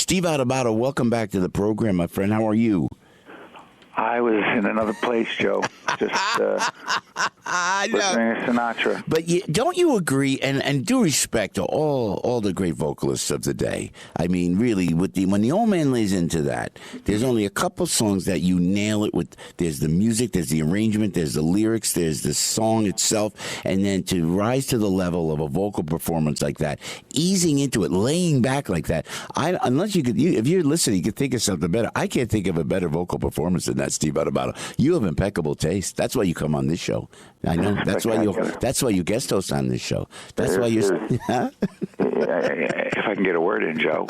Steve Adubato, welcome back to the program, my friend. How are you? I was in another place, Joe. Just listening to Sinatra. But don't you agree, and due respect to all the great vocalists of the day, I mean, really, when the old man lays into that, there's only a couple songs that you nail it with. There's the music, there's the arrangement, there's the lyrics, there's the song itself, and then to rise to the level of a vocal performance like that, easing into it, laying back like that, unless if you're listening, you could think of something better. I can't think of a better vocal performance than that, Steve Adubato. You have impeccable taste. That's why you come on this show. I know. That's why you guest host on this show. That's why you. If I can get a word in, Joe.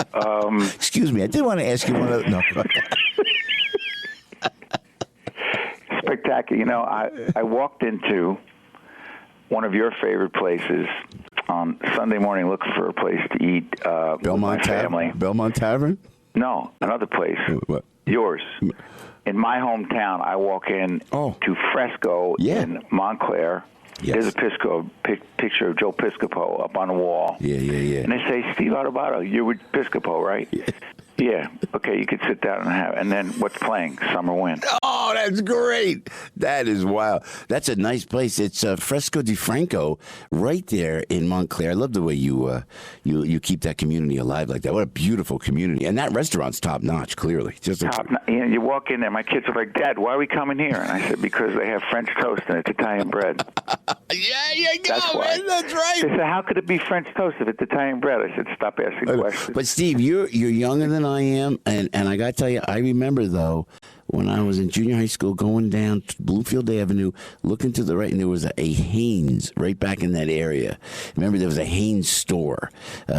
Excuse me. I did want to ask you one other. No. Spectacular. You know, I walked into one of your favorite places on Sunday morning looking for a place to eat with my family. Belmont Tavern? No, another place. What? Yours. In my hometown, I walk in to Fresco in Montclair. Yes. There's a picture of Joe Piscopo up on the wall. Yeah. And they say, Steve Adubato, you're with Piscopo, right? Yeah. Okay, you could sit down and have. And then what's playing? Summer Wind. Oh, that's great. That is wild. That's a nice place. It's Fresco di Franco right there in Montclair. I love the way you keep that community alive like that. What a beautiful community. And that restaurant's top notch, clearly. You walk in there, my kids are like, Dad, why are we coming here? And I said, because they have French toast and it's Italian bread. Yeah, you go, That's man. That's right. They said, how could it be French toast if it's Italian bread? I said, stop asking questions. But, Steve, you're younger than I am, and I got to tell you, I remember, though, when I was in junior high school going down Bluefield Avenue, looking to the right, and there was a Haynes right back in that area. Remember, there was a Haynes store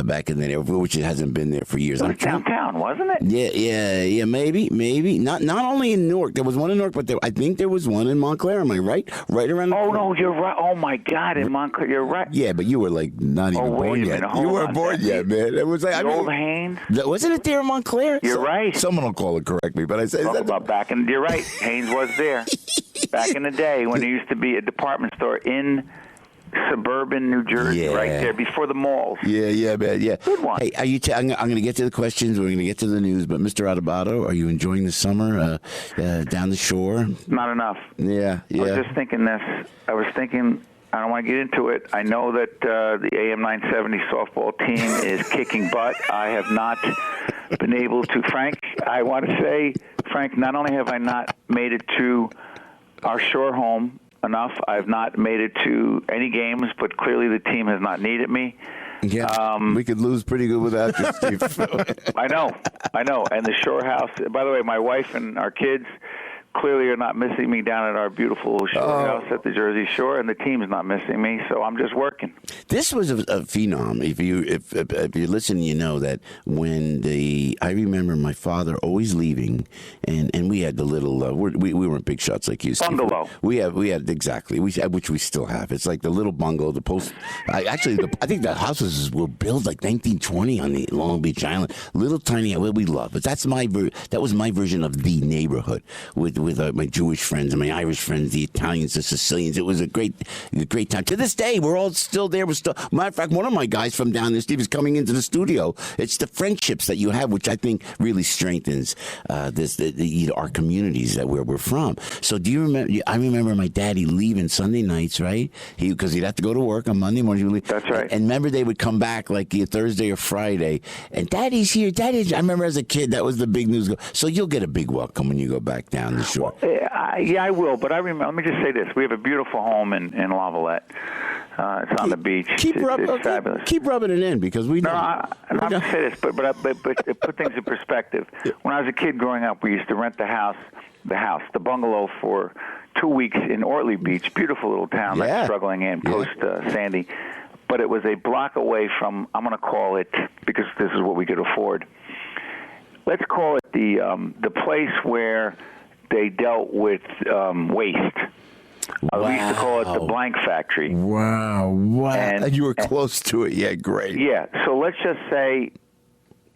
back in that area, which it hasn't been there for years. It was downtown, wasn't it? Yeah, maybe. Not only in Newark. There was one in Newark, but I think there was one in Montclair. Am I right? Right around the corner. No, you're right. Oh, my God, in Montclair, you're right. Yeah, but you were, like, not even born yet. You weren't born yet, man. It was like, old Haynes? Wasn't it there in Montclair? You're right. Someone will call it correct me, but I said... You're right. Haynes was there back in the day when there used to be a department store in suburban New Jersey, right there before the malls. Yeah, man. Yeah. Good one. Hey, I'm going to get to the questions. We're going to get to the news. But Mr. Adubato, are you enjoying the summer down the shore? Not enough. Yeah. I was just thinking this. I don't want to get into it. I know that the AM970 softball team is kicking butt. I have not been able to. Frank, I want to say, Frank, not only have I not made it to our shore home enough, I've not made it to any games, but clearly the team has not needed me. Yeah, we could lose pretty good without you, Steve. I know. And the shore house, by the way, my wife and our kids clearly are not missing me down at our beautiful shore house at the Jersey Shore, and the team's not missing me, so I'm just working. This was a phenom. If you listen, you know that I remember my father always leaving, and we had the little we weren't big shots like you, Steve. Bungalow. We had exactly which we still have. It's like the little bungalow. The post. I think the houses were built like 1920 on the Long Beach Island. Little tiny. We love it. That was my version of the neighborhood with my Jewish friends and my Irish friends, the Italians, the Sicilians. It was a great time. To this day, we're all still there. Matter of fact, one of my guys from down there, Steve, is coming into the studio. It's the friendships that you have, which I think really strengthens our communities that we're from. So do you remember? I remember my daddy leaving Sunday nights, right? Because he'd have to go to work on Monday morning. That's right. And remember, they would come back like Thursday or Friday, and Daddy's here. I remember as a kid, that was the big news. So you'll get a big welcome when you go back down the shore. Well, I will, but I remember. Let me just say this: we have a beautiful home in Lavalette. It's on the beach. It's fabulous. Keep rubbing it in because we know. I'm not going to say this, but to put things in perspective. When I was a kid growing up, we used to rent the bungalow for 2 weeks in Ortley Beach, beautiful little town that's struggling in post Sandy. But it was a block away from, I'm going to call it, because this is what we could afford, let's call it the place where they dealt with waste. Wow. We used to call it the blank factory. Wow. And you were close to it. Yeah, great. Yeah, so let's just say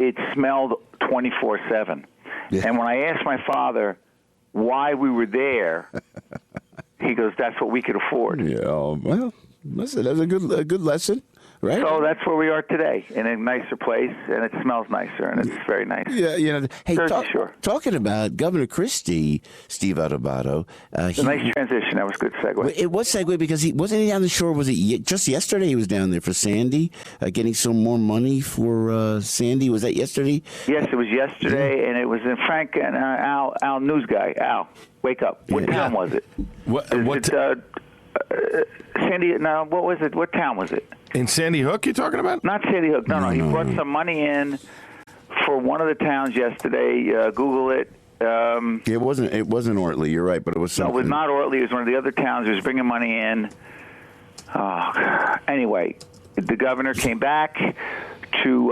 it smelled 24/7. Yeah. And when I asked my father why we were there, he goes, that's what we could afford. Yeah, well, listen, that's a good lesson. right? So that's where we are today, in a nicer place, and it smells nicer, and it's very nice. Yeah, hey, Jersey Shore. Talking about Governor Christie, Steve Adubato. It's a nice transition. That was a good segue. It was segue because he wasn't down the shore. Was it just yesterday? He was down there for Sandy, getting some more money for Sandy. Was that yesterday? Yes, it was yesterday, and it was in Frank and Al news guy. Al, wake up! What town was it? Sandy? No, what was it? What town was it? In Sandy Hook, you're talking about? Not Sandy Hook. No. He brought some money in for one of the towns yesterday. Google it. It wasn't Ortley. You're right, but it was something. No, it was not Ortley. It was one of the other towns. He was bringing money in. Anyway, the governor came back to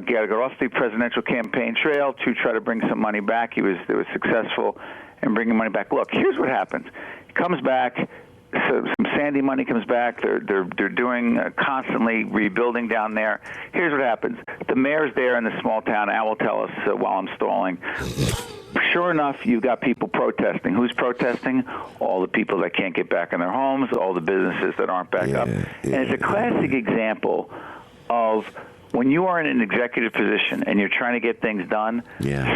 get off the presidential campaign trail to try to bring some money back. He was successful in bringing money back. Look, here's what happens. He comes back. So some Sandy money comes back. They're doing constantly rebuilding down there. Here's what happens. The mayor's there in the small town. Al will tell us while I'm stalling. Sure enough, you've got people protesting. Who's protesting? All the people that can't get back in their homes, all the businesses that aren't back up. And it's a classic example of when you are in an executive position and you're trying to get things done,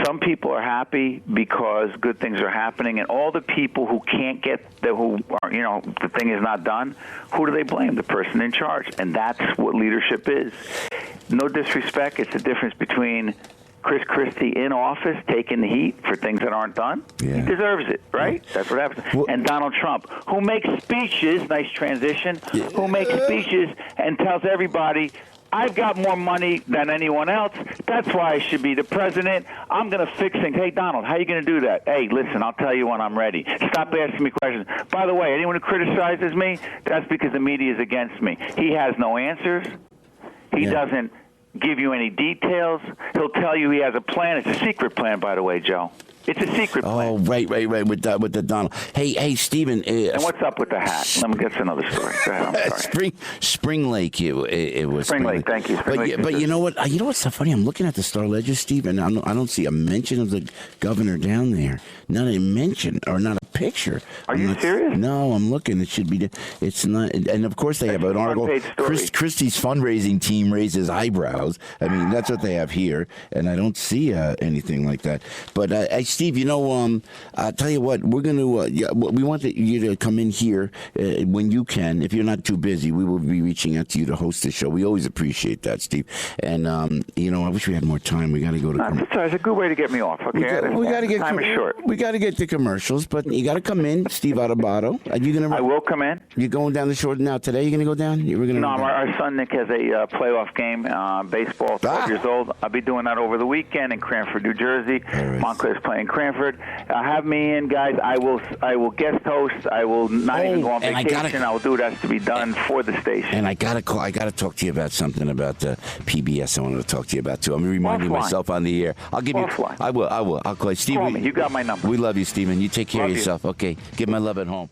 some people are happy because good things are happening, and all the people who can't get the thing is not done, who do they blame? The person in charge. And that's what leadership is. No disrespect, it's the difference between Christie in office taking the heat for things that aren't done. He deserves it, right? That's what happens. And Donald Trump, who makes speeches, nice transition, who makes speeches and tells everybody, I've got more money than anyone else. That's why I should be the president. I'm going to fix things. Hey, Donald, how are you going to do that? Hey, listen, I'll tell you when I'm ready. Stop asking me questions. By the way, anyone who criticizes me, that's because the media is against me. He has no answers. He doesn't give you any details. He'll tell you he has a plan. It's a secret plan, by the way, Joe. It's a secret plan. Oh, right, with the Donald. Hey, Stephen. And what's up with the hat? That's another story. Go ahead, I'm sorry. Spring Lake, it was. Spring Lake, thank you. But you know what? You know what's so funny? I'm looking at the Star Ledger, Steve, and I don't see a mention of the governor down there. Not a mention, or not a picture. Are you serious? No, I'm looking. It should be. It's not. And of course, they have an article. Christie's fundraising team raises eyebrows. I mean, that's what they have here, and I don't see anything like that. But Steve, I'll tell you what, we're going to, we want you to come in here when you can. If you're not too busy, we will be reaching out to you to host the show. We always appreciate that, Steve. And, I wish we had more time. We got to go to... It's a good way to get me off, okay? We got to get... Time is short. We got to get to commercials, but you got to come in, Steve Adubato. Are you going to... I will come in. You're going down the shore now today? You're going to go down? No, our son Nick has a playoff game, baseball, 12 years old. I'll be doing that over the weekend in Cranford, New Jersey. Right. Montclair's playing Cranford. Have me in, guys. I will guest host. I will not even go on vacation. I will do what has to be done for the station. And I got to talk to you about something about PBS. I wanted to talk to you about too. I'm reminding myself on the air. I'll give you. I will. I'll call you, Steve. Call me. You got my number. We love you, Stephen. You take care of yourself. Okay. Give my love at home.